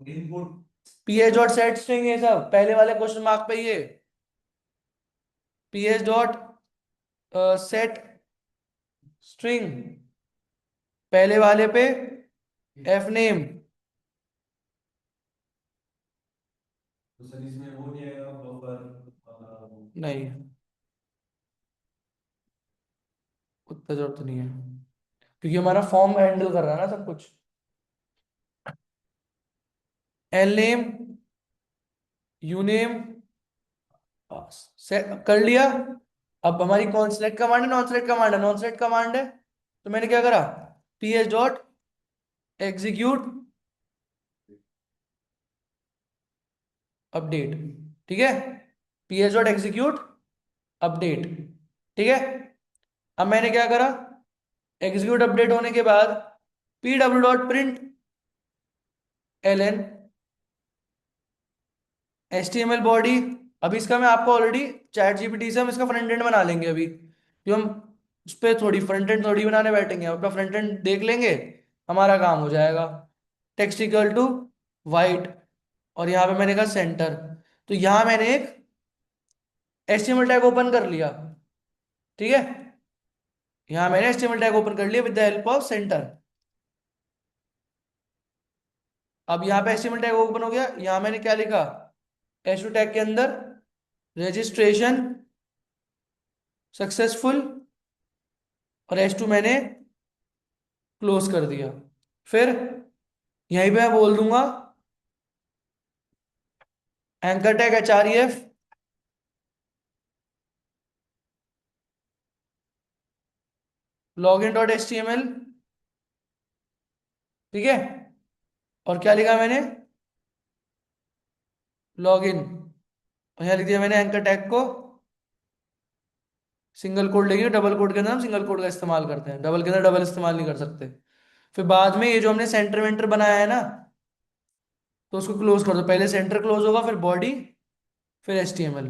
input PS dot set string, ये सब पहले वाले क्वेश्चन मार्क पे, ये PS डॉट सेट स्ट्रिंग पहले वाले पे, एफ नेम, तो सर इसमें वो नहीं आएगा बफर नहीं उतना जरूरत नहीं है, क्योंकि हमारा फॉर्म हैंडल कर रहा है ना सब कुछ। एल नेम, यू नेम, कर लिया। अब हमारी कौन सेलेक्ट कमांड है, नॉन सेलेक्ट कमांड है, नॉन सेलेक्ट कमांड है, तो मैंने क्या करा, PS डॉट एग्जीक्यूट अपडेट। ठीक है, PS डॉट एग्जीक्यूट अपडेट। ठीक है, अब मैंने क्या करा, एग्जीक्यूट अपडेट होने के बाद PW dot print LN HTML body. अभी इसका मैं आपको ऑलरेडी चैट GPT से हम इसका फ्रंट एंड बना लेंगे अभी, जो हम उस पर थोड़ी फ्रंट एंड थोड़ी बनाने बैठेंगे, अपना फ्रंट एंड देख लेंगे, हमारा काम हो जाएगा। टेक्स्ट इक्वल टू वाइट और यहाँ पे मैंने कहा सेंटर। तो यहाँ मैंने एक HTML टैग ओपन कर लिया, ठीक है। यहाँ मैंने HTML टैग ओपन कर लिया with the help of centre. अब यहाँ पे HTML टैग ओपन हो गया, यहाँ मैंने क्या लिखा, H2 टैग के अंदर रजिस्ट्रेशन सक्सेसफुल, और H2 मैंने क्लोज कर दिया। फिर यहीं पे मैं बोल दूंगा anchor tag href login dot HTML, ठीक है। और क्या लिखा मैंने, लॉगिन, और यहाँ लिख दिया मैंने एंकर टैग को सिंगल कोड लेके, डबल कोड के अंदर हम सिंगल कोड का इस्तेमाल करते हैं, डबल के अंदर डबल इस्तेमाल नहीं कर सकते। फिर बाद में ये जो हमने सेंटर वेंटर बनाया है ना, तो उसको क्लोज कर दो। पहले सेंटर क्लोज होगा, फिर बॉडी, फिर HTML।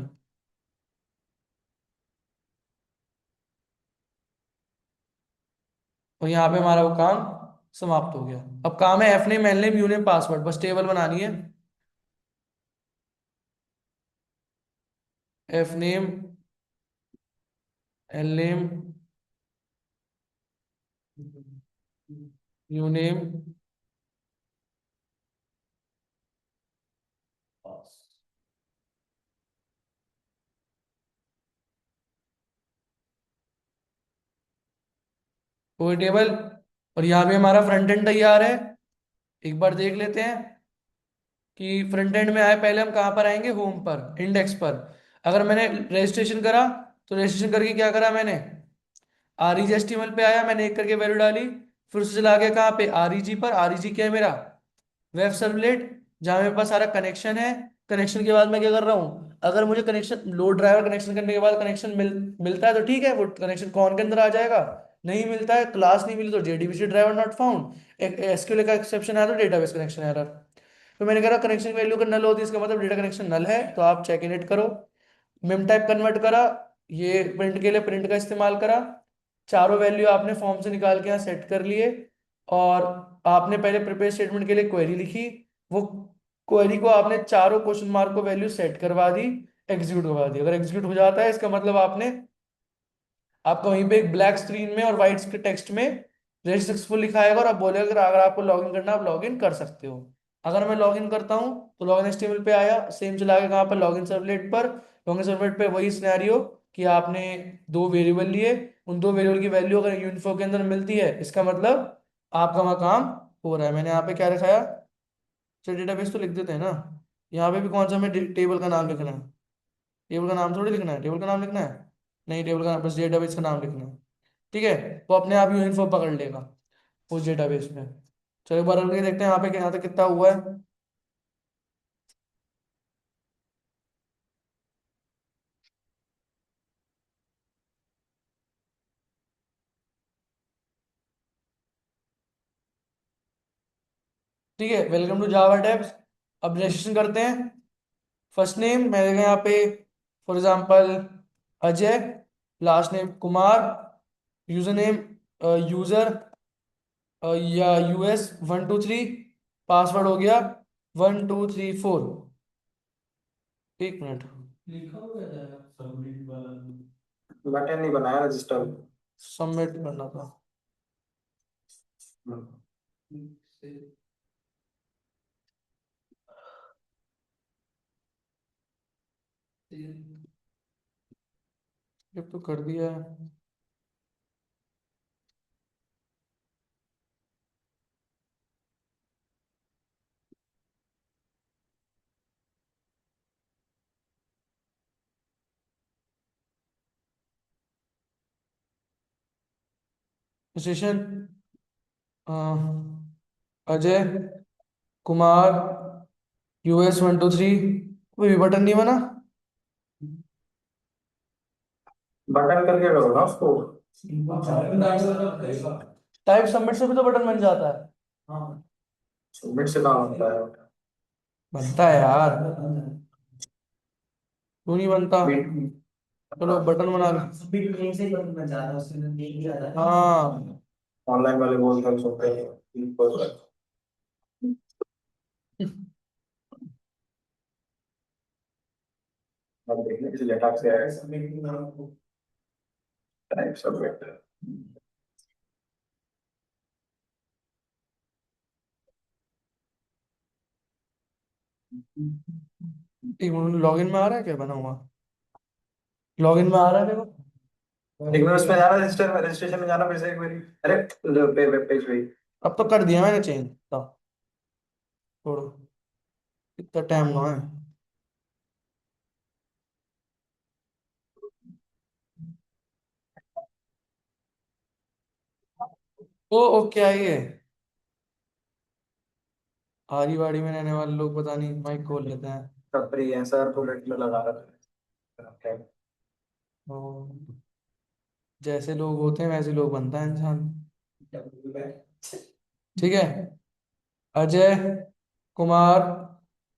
और यहाँ पे हमारा वो काम समाप्त हो गया। अब काम है F name, L name, U name, password, बस टेबल बनानी है। F name, L name, U name, कोई टेबल। और यहाँ पे हमारा फ्रंट एंड तैयार है। एक बार देख लेते हैं कि फ्रंट एंड में आए, पहले हम कहाँ पर आएंगे, होम पर, इंडेक्स पर। अगर मैंने रजिस्ट्रेशन करा, तो रजिस्ट्रेशन करके क्या करा मैंने, REG HTML पे आया, मैंने एक करके वैल्यू डाली। फिर उससे चला गया कहाँ पे, REG पर। REG क्या है मेरा, वेब सर्वलेट, जहाँ मेरे पास सारा कनेक्शन है। कनेक्शन के बाद मैं क्या कर रहा हूँ, अगर मुझे कनेक्शन, लोड ड्राइवर कनेक्शन करने के बाद कनेक्शन मिलता है तो ठीक है, वो कनेक्शन कौन के अंदर आ जाएगा। नहीं मिलता है, क्लास नहीं मिली, तो JDBC ड्राइवर नॉट फाउंड। एक SQL का एक्सेप्शन आया तो डेटाबेस कनेक्शन एरर। तो मैंने कहा कनेक्शन वैल्यू का नल होती है, इसका मतलब डेटा कनेक्शन नल है, तो आप चेक इनिट करो। मिम टाइप कन्वर्ट करा, ये प्रिंट के लिए प्रिंट का इस्तेमाल करा। चारों वैल्यू आपने फॉर्म से निकाल के यहाँ सेट कर लिए। और आपने पहले प्रिपेयर स्टेटमेंट के लिए क्वेरी लिखी, वो क्वेरी को आपने चारों क्वेश्चन मार्क को वैल्यू सेट करवा दी, एग्जीक्यूट करवा दी। अगर एग्जीक्यूट हो जाता है, इसका मतलब आपने, आपका वहीं पे एक ब्लैक स्क्रीन में और व्हाइट टेक्स्ट में रजिस्टर सक्सेसफुल लिखा आएगा, और आप बोलेगा अगर आपको लॉगिन करना है, आप लॉगिन कर सकते हो। अगर मैं लॉगिन करता हूँ तो लॉगिन HTML पे आया, सेम चला गया कहाँ पर, लॉगिन सर्वलेट पर। लॉगिन सर्वलेट पे वही सिनेरियो कि आपने दो वेरिएबल लिए, उन दो वेरिएबल की वैल्यू अगर यूनिफो के अंदर मिलती है, इसका मतलब आपका वहाँ काम हो रहा है। मैंने यहाँ पे क्या रखाया, चलो डेटाबेस तो लिख देते हैं ना। यहाँ पे भी कौन सा हमें टेबल का नाम लिखना है, टेबल का नाम थोड़ी लिखना है, टेबल का नाम लिखना है, नहीं टेबल का नाम, बस डेटाबेस का नाम लिखना है, ठीक है। वो अपने आप यूनिफॉर्म पकड़ लेगा उस डेटाबेस में। चलो एक बार करके देखते हैं यहाँ पे, यहाँ तक कितना हुआ है। ठीक है, वेलकम टू जावा डेव्स। अब रजिस्ट्रेशन करते हैं। फर्स्ट नेम मैं देगा यहाँ पे, for example Ajay, last name Kumar, user name user या US123, पासवर्ड हो गया 1234। एक मिनट, लिखा हुआ है सबमिट वाला। बटन नहीं बनाया रजिस्टर। सबमिट करना था। ये तो कर दिया है। स्टेशन अजय कुमार US123, कोई भी बटन नहीं बना। बटन करके करो ना उसको। टाइप सबमिट से भी तो बटन बन जाता है। सबमिट से काम होता है। बनता है यार, क्यों नहीं बनता। बीट चलो बटन बना लो। हाँ, ऑनलाइन वाले बोलते हैं सुनते हैं। अब देखने किसी अटैक से आएगा टाइप सबमिट। एक मिनट, लॉगिन में आ रहा है क्या बना हुआ? लॉगिन में आ रहा है देखो। एक मिनट उसमें जाना, रजिस्ट्रेशन में जाना फिर से एक बारी। अरे वेब पेज पे ही। अब तो कर दिया मैंने चेंज, तो छोड़ो, इतना टाइम ना है। ओके, आइए। आरी वाड़ी में रहने वाले लोग पता नहीं माइक खोल लेते हैं। सब फ्री है सर, बुलेट में लगा रहा था। तो जैसे लोग होते हैं वैसे लोग बनता है इंसान। ठीक है। Ajay Kumar,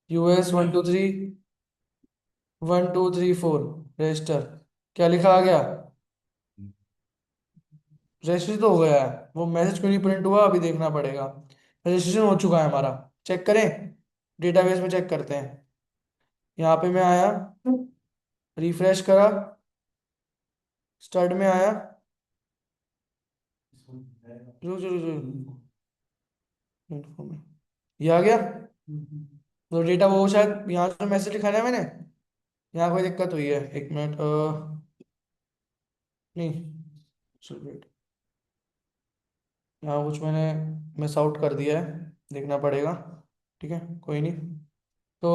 US 123 1234, register. क्या लिखा आ गया? रजिस्ट्रेशन तो हो गया है, वो मैसेज क्यों नहीं प्रिंट हुआ अभी देखना पड़ेगा। रजिस्ट्रेशन हो चुका है हमारा। चेक करें, डेटाबेस में चेक करते हैं। यहाँ पे मैं आया, रिफ्रेश करा, स्टार्ट में आया, जो जो जो ये आ गया। तो डेटा वो शायद यहाँ से मैसेज लिखा है मैंने, यहाँ कोई दिक्कत हुई है, एक मिनट। नहीं, वेट, यहाँ कुछ मैंने मिस आउट कर दिया है, देखना पड़ेगा। ठीक है, कोई नहीं। तो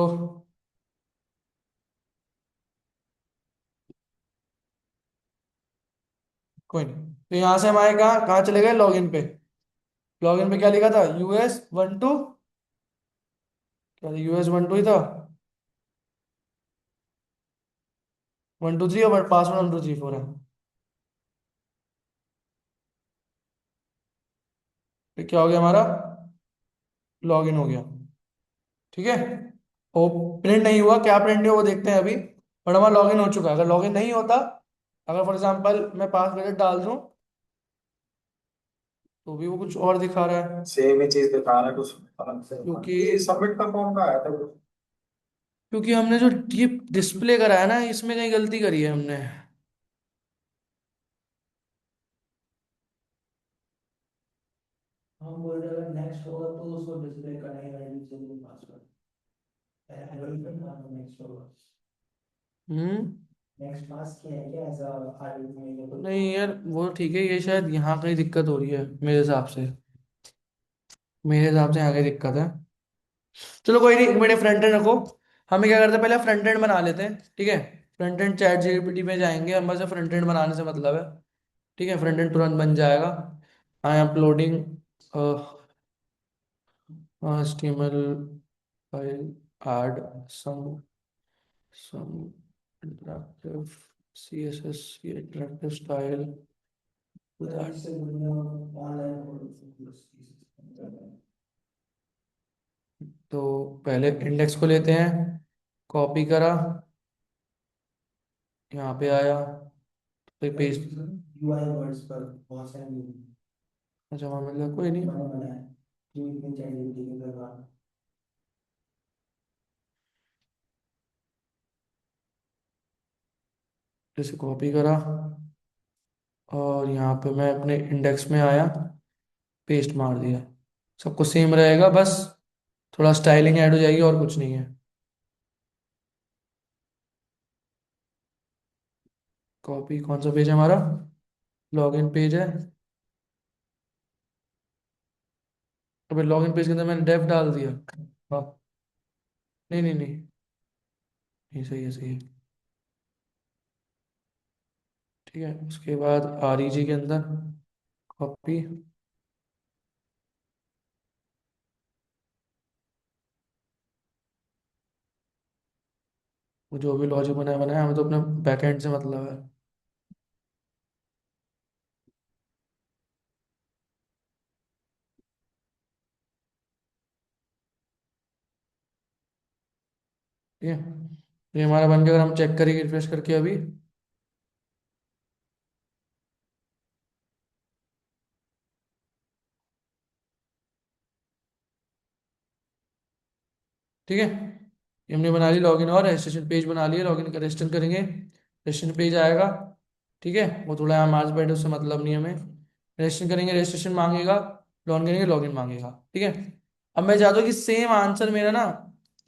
कोई नहीं, तो यहाँ से हम आए कहाँ कहाँ चले गए? लॉगिन पे। लॉगिन पे क्या लिखा था? US 12, क्या था? US 12 ही था, 123, और पासवर्ड 1234 है। फिर क्या हो गया हमारा? लॉगिन हो गया। ठीक है। वो प्रिंट नहीं हुआ, क्या प्रिंट नहीं हुआ वो देखते हैं अभी। बट हमारा लॉगिन हो चुका है। अगर लॉगिन नहीं होता, अगर फॉर एग्जांपल मैं पासवर्ड डाल दूं, तो भी वो कुछ और दिखा रहा है। सेम ही चीज दिखा रहा है कुछ अलग से। क्योंकि ये सबमिट का फॉर्म का आया था कुछ। क्योंकि हमने जो ये डिस्प्ले कराया ना, इसमें कहीं गलती करी है हमने। हम बोल रहे अगर नेक्स्ट होगा तो उसको डिस्प्ले करना ही रहेगा यूजर पासवर्ड। नेक्स्ट होगा, हम्म। नेक्स्ट पास किया है क्या ऐसा आगे में कोई? नहीं यार, वो ठीक है, ये शायद यहाँ कहीं दिक्कत हो रही है मेरे हिसाब से। मेरे हिसाब से यहाँ कहीं दिक्कत है। चलो कोई नहीं, एक मिनट फ्रंट एंड रखो। हमें क्या करते हैं, पहले फ्रंट एंड बना लेते हैं। ठीक है, फ्रंट एंड चैट जीपीटी में जाएंगे, हम बस फ्रंट एंड बनाने से मतलब है। ठीक है, फ्रंट एंड तुरंत बन जाएगा। I am uploading HTML file, add some interactive CSS interactive style to that। इससे ऑनलाइन तो पहले इंडेक्स को लेते हैं, कॉपी करा, यहाँ पे आया, तो पेस्ट। यूआई वर्ड्स पर बहुत सारे अच्छा, वहाँ मिल गया, कोई नहीं। बने बनाए जो इतने चाहिए के दरबार। जैसे कॉपी करा, और यहाँ पे मैं अपने इंडेक्स में आया, पेस्ट मार दिया। सब कुछ सेम रहेगा, बस थोड़ा स्टाइलिंग ऐड हो जाएगी, और कुछ नहीं है। कॉपी, कौन सा पेज है हमारा? लॉगिन पेज है। अबे लॉगिन पेज के अंदर मैंने डेफ डाल दिया। हाँ, नहीं नहीं नहीं, नहीं सही है, सही है। ठीक है, उसके बाद REG के अंदर कॉपी, वो जो भी लॉजिक बनाया बनाया, हमें तो अपने बैकएंड से मतलब है। ठीक है, ये हमारा बन गया। अगर हम चेक करेंगे रिफ्रेश करके अभी, ठीक है, ये हमने बना ली लॉगिन और रजिस्ट्रेशन पेज बना लिया। लॉगिन का रजिस्टर करेंगे, रजिस्ट्रेशन पेज आएगा। ठीक है, वो थोड़ा यहाँ मार्च बैठे, उससे मतलब नहीं हमें। रजिस्ट्रेशन करेंगे, रजिस्ट्रेशन मांगेगा, लॉगिन करेंगे, लॉगिन मांगेगा। ठीक है, अब मैं चाहता हूँ कि सेम आंसर मेरा ना,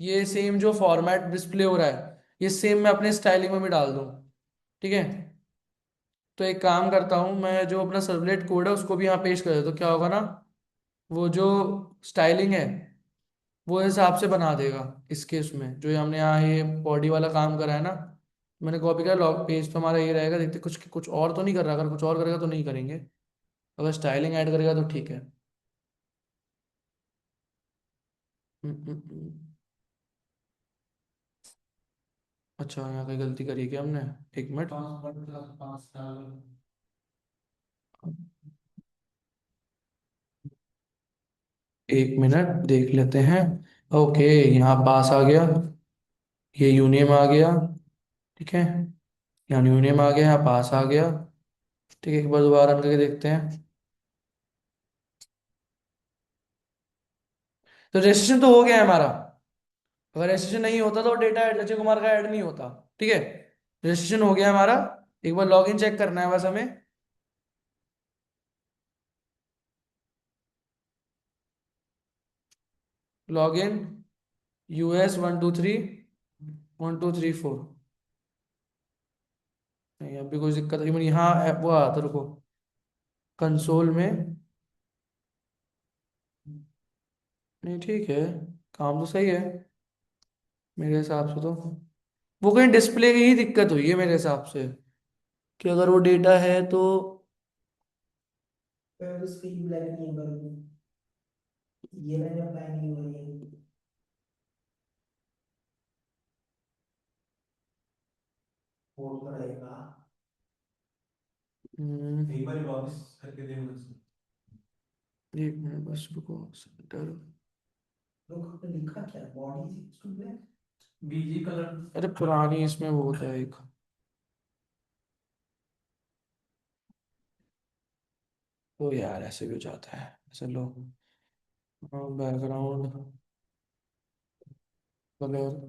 ये सेम जो फॉर्मेट डिस्प्ले हो रहा है, ये सेम मैं अपने स्टाइलिंग में भी डाल दूँ। ठीक है, तो एक काम करता हूँ, मैं जो अपना सर्वलेट कोड है उसको भी यहाँ पेश कर देता हूँ। तो क्या होगा ना, वो जो स्टाइलिंग है वो हिसाब से बना देगा। इस केस में जो हमने यहाँ ये बॉडी वाला काम करा है ना, मैंने कॉपी किया, लॉग पेज तो हमारा ये रहेगा। देखते कुछ कुछ और तो नहीं कर रहा, अगर कुछ और करेगा तो नहीं करेंगे, अगर स्टाइलिंग ऐड करेगा तो ठीक है। हम्म। अच्छा, यहाँ कहीं गलती करी क्या हमने? एक मिनट, 5 साल। 1 मिनट देख लेते हैं। ओके, यहाँ पास आ गया, ये यूनियम आ गया। ठीक है, यहाँ यूनियम आ गया, यहाँ पास आ गया। ठीक है, एक बार दोबारा रन करके देखते हैं। तो रजिस्ट्रेशन तो हो गया है हमारा। अगर रजिस्ट्रेशन नहीं होता तो डेटा अजय कुमार का ऐड नहीं होता। ठीक है, रजिस्ट्रेशन हो गया हमारा। एक बार लॉगिन चेक करना है बस हमें। Login US 123 1234। नहीं, अभी कोई दिक्कत नहीं। यहाँ वो आता, रुको, कंसोल में। नहीं ठीक है, काम तो सही है मेरे हिसाब से तो। वो कहीं डिस्प्ले की ही दिक्कत हुई है मेरे हिसाब से, कि अगर वो डेटा है तो। पर स्क्रीन ब्लैक नहीं होगा, ये मैंने अप्लाई नहीं हुआ है। कोड पर रहेगा। एक बार वापस करके देखो इसको। 1 मिनट बस रुको, सेंटर। लोग आपने लिखा क्या, body screen black. BG colour. अरे पुरानी इसमें वो होता है एक। तो यार ऐसे भी हो जाता है। चलो, background colour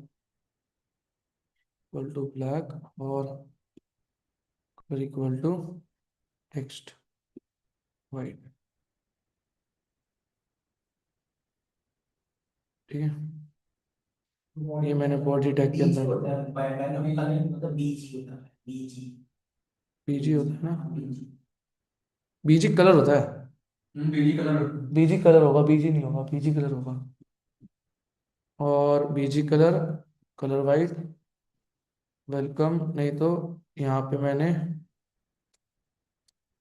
equal to black और colour equal to text white. ठीक है, ये मैंने बॉडी टैग के बीजी अंदर। होता है, डायनामिक कलर मतलब बीजी होता है, बीजी। बीजी होता है ना, बीजी। बीजी कलर होता है। BG colour. बीजी कलर होगा, बीजी नहीं होगा, बीजी कलर होगा। और BG colour, colour white, welcome. नहीं तो यहाँ पे मैंने,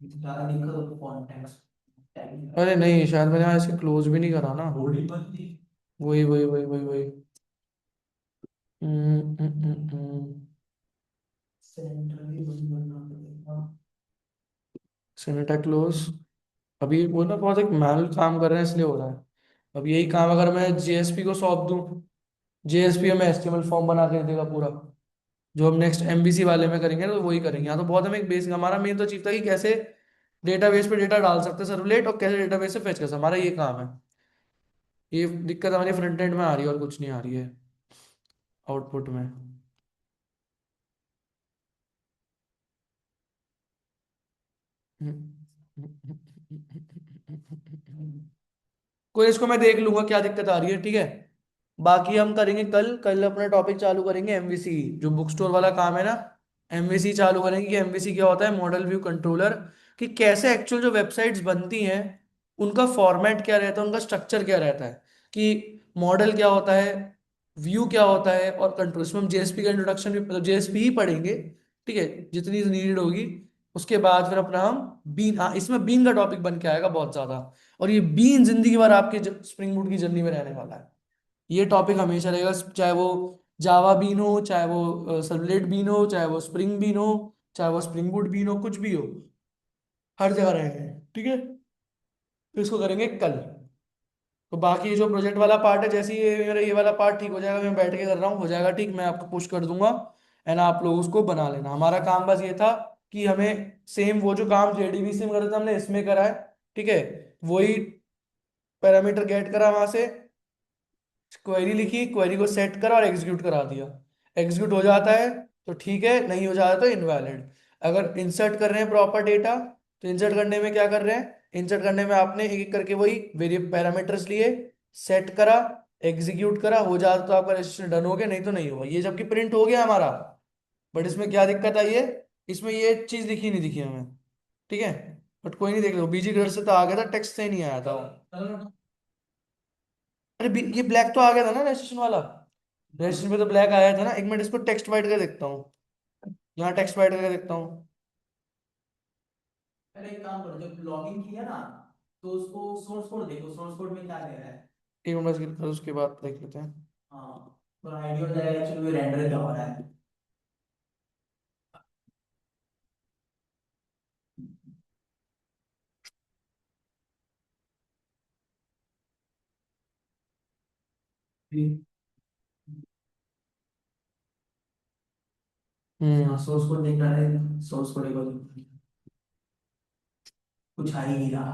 ज्यादा दिक्कत हो तो कॉन्टेक्स्ट टैग। अरे नहीं शायद मैंने ऐसे क्लोज भी नहीं करा ना। होल्डिंग बनती। वही वही वही वही वही। हम्म, हम्म, हम्म, हम्म। सेंट्रली वही बनना पड़ेगा। सेनेटा क्लोज। अभी वो ना बहुत एक मैनुअल काम कर रहे हैं इसलिए हो रहा है। अब यही काम अगर मैं जेएसपी को सौंप दूं, जेएसपी हमें एचटीएमएल फॉर्म बना के दे देगा पूरा। जो हम नेक्स्ट एमबीसी वाले में करेंगे ना, तो वही करेंगे। यहाँ तो बहुत हमें एक बेसिक, हमारा मेन तो चीज था कि कैसे डेटाबेस पे डेटा डाल सकते हैं सर्वलेट, और कैसे डेटाबेस से फेच कर सकते हैं। हमारा ये काम है। ये दिक्कत हमारी फ्रंट एंड में आ रही है और कुछ नहीं आ रही है आउटपुट में। कोई, इसको मैं देख लूंगा क्या दिक्कत आ रही है। ठीक है, बाकी हम करेंगे कल। कल अपना टॉपिक चालू करेंगे एमवीसी, जो बुक स्टोर वाला काम है ना, एमवीसी चालू करेंगे कि एमवीसी क्या होता है, मॉडल व्यू कंट्रोलर। कि कैसे एक्चुअल जो वेबसाइट्स बनती हैं उनका फॉर्मेट क्या रहता है, उनका स्ट्रक्चर क्या रहता है, कि मॉडल क्या होता है, व्यू क्या होता है, और कंट्रोल। इसमें हम जेएसपी का इंट्रोडक्शन भी, मतलब जेएसपी ही पढ़ेंगे। ठीक है, जितनी नीड होगी। उसके बाद फिर अपना हम बीन, हाँ इसमें बीन का टॉपिक बन के आएगा बहुत ज्यादा। और ये बीन जिंदगी भर आपके स्प्रिंग बूट की जर्नी में रहने वाला है। ये टॉपिक हमेशा रहेगा, चाहे वो जावा बीन हो, चाहे वो सर्वलेट बीन हो, चाहे वो स्प्रिंग बीन हो, चाहे वो स्प्रिंग बूट बीन हो, कुछ भी हो, हर जगह रहेंगे। ठीक है, तो इसको करेंगे कल। तो बाकी जो प्रोजेक्ट वाला पार्ट है, जैसे ही ये मेरा ये वाला पार्ट ठीक हो जाएगा, मैं बैठ के कर रहा हूँ, हो जाएगा ठीक, मैं आपको पुश कर दूंगा। एंड आप लोग उसको बना लेना। हमारा काम बस ये था कि हमें सेम वो जो काम जेडीबीसी में कर रहे थे हमने इसमें करा है। ठीक है, वही पैरामीटर गेट करा वहां से, क्वेरी लिखी, क्वेरी को सेट करा और एग्जीक्यूट करा दिया। एग्जीक्यूट हो जाता है तो ठीक है, नहीं हो जाता तो इनवैलिड। अगर इंसर्ट कर रहे हैं प्रॉपर डेटा, तो इंसर्ट करने में क्या कर रहे हैं, इंसर्ट करने में आपने एक एक करके वही वेरिएबल पैरामीटर्स लिए, सेट करा, एग्जीक्यूट करा, हो जाता तो आपका रजिस्ट्रेशन डन हो गया, नहीं तो नहीं हुआ। ये जबकि प्रिंट हो गया हमारा, बट इसमें क्या दिक्कत आई है, इसमें ये चीज दिखी नहीं, दिखी हमें, ठीक है। बट कोई नहीं, देख लो बीजी कलर से तो आ गया था, टेक्स्ट से नहीं आया था वो। अरे ये ब्लैक तो आ गया था ना रजिस्ट्रेशन वाला, रजिस्ट्रेशन पे तो ब्लैक आया था ना। एक मिनट इसको टेक्स्ट वाइट करके देखता हूँ, यहाँ टेक्स्ट वाइट करके देखता हूँ। पहले एक काम करो, जब लॉगिन किया ना तो उसको सोर्स कोड देखो, सोर्स कोड में क्या दे रहा है। एक मिनट बस, उसके बाद देख लेते हैं। हाँ, तो आइडिया हो जाएगा एक्चुअली रेंडर क्या हो रहा है। हाँ, सोर्स कोड देख रहा है, सोर्स कोड एक बार कुछ आ ही नहीं रहा,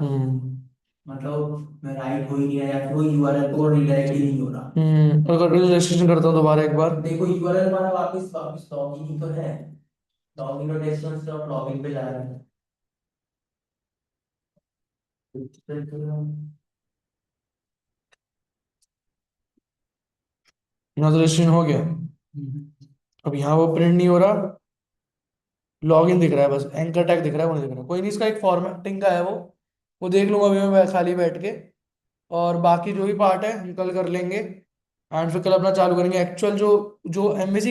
मतलब मैं राइट हो ही नहीं रहा, या फिर वो यूआरएल को रिडायरेक्ट ही नहीं हो रहा। अगर रजिस्ट्रेशन करता हूँ दोबारा एक बार, देखो यूआरएल हमारा वापस वापस लॉगिन ही तो है, लॉगिन डॉट एचटीएमएल से आप लॉगिन पे जा रहे हैं। यहाँ तो रजिस्ट्रेशन हो गया। अब यहाँ वो प्रिंट नहीं हो रहा, लॉगिन दिख रहा है, बस एंकर टैग दिख रहा है, वो नहीं दिख रहा। कोई नहीं, इसका एक फॉर्मेटिंग का है वो देख लूंगा अभी मैं खाली बैठ के। और बाकी जो भी पार्ट है हम कल कर लेंगे, एंड फिर कल अपना चालू करेंगे एक्चुअल जो जो एमएसी